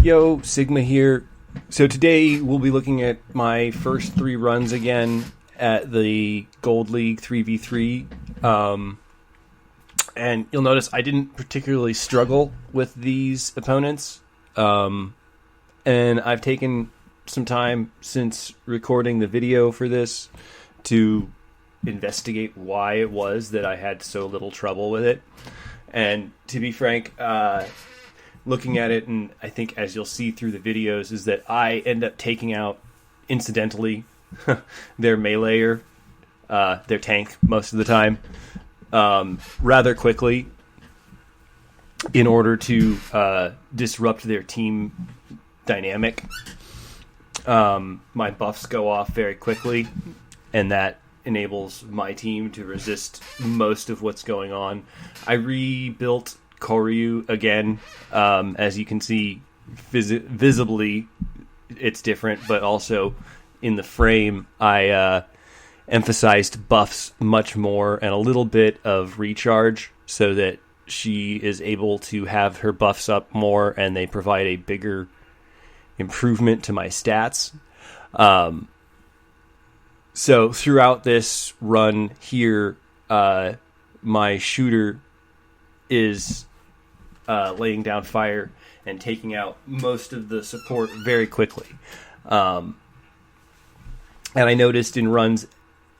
Yo, Sigma here. So today we'll be looking at my first 3 runs again at the Gold League 3v3. And you'll notice I didn't particularly struggle with these opponents. And I've taken some time since recording the video for this to investigate why it was that I had so little trouble with it. And to be frank, looking at it, and I think as you'll see through the videos, is that I end up taking out, incidentally, their meleeer, their tank most of the time, rather quickly in order to disrupt their team dynamic. My buffs go off very quickly, and that enables my team to resist most of what's going on. I rebuilt Koryu again. As you can see, visibly it's different, but also in the frame I emphasized buffs much more and a little bit of recharge so that she is able to have her buffs up more and they provide a bigger improvement to my stats. So throughout this run here, my shooter is laying down fire and taking out most of the support very quickly. And I noticed in runs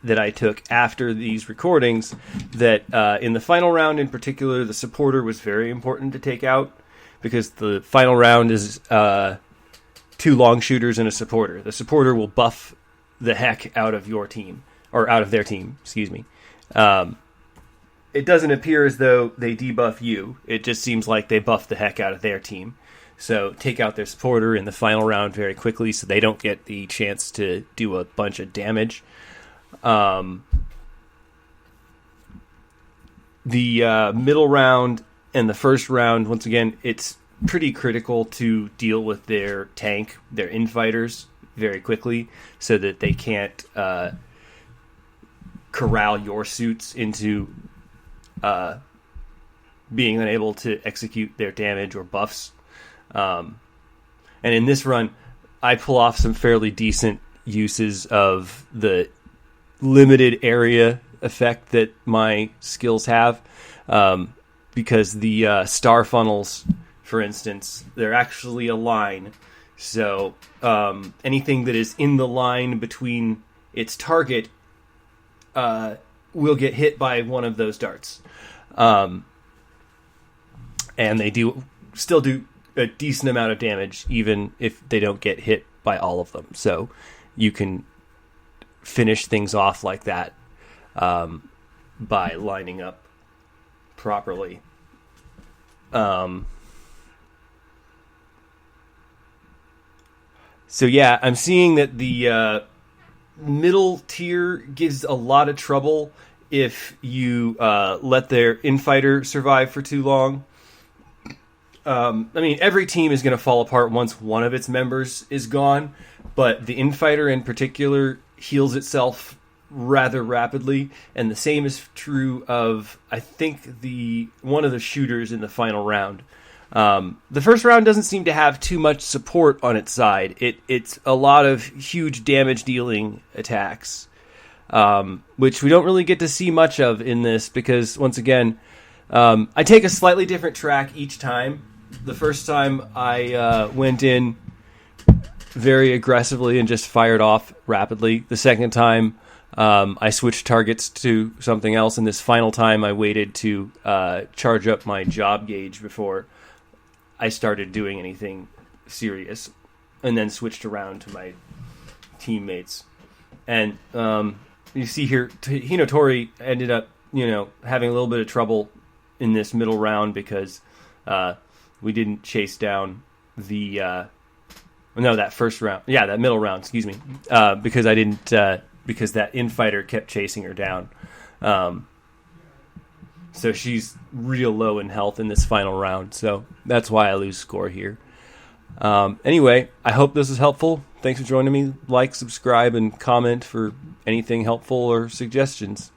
that I took after these recordings that in the final round in particular, the supporter was very important to take out because the final round is 2 long shooters and a supporter. The supporter will buff the heck out of your team, or out of their team, excuse me. It doesn't appear as though they debuff you. It just seems like they buff the heck out of their team. So take out their supporter in the final round very quickly so they don't get the chance to do a bunch of damage. The middle round and the first round, once again, it's pretty critical to deal with their tank, their infighters, very quickly so that they can't corral your suits into being unable to execute their damage or buffs. And in this run, I pull off some fairly decent uses of the limited area effect that my skills have, because the star funnels, for instance, they're actually a line. So anything that is in the line between its target will get hit by one of those darts. And they still do a decent amount of damage, even if they don't get hit by all of them. So you can finish things off like that by lining up properly. So yeah, I'm seeing that the middle tier gives a lot of trouble if you let their infighter survive for too long. I mean, every team is going to fall apart once one of its members is gone, but the infighter in particular heals itself rather rapidly, and the same is true of, I think, one of the shooters in the final round. The first round doesn't seem to have too much support on its side. It's a lot of huge damage dealing attacks, which we don't really get to see much of in this because, once again, I take a slightly different track each time. The first time I went in very aggressively and just fired off rapidly. The second time I switched targets to something else, and this final time I waited to charge up my job gauge before I started doing anything serious, and then switched around to my teammates. And you see here, Hinotori ended up, having a little bit of trouble in this middle round because we didn't chase down that first round. Yeah, that middle round, excuse me. Because I didn't, because that infighter kept chasing her down. So she's real low in health in this final round. So that's why I lose score here. Anyway, I hope this was helpful. Thanks for joining me. Like, subscribe, and comment for anything helpful or suggestions.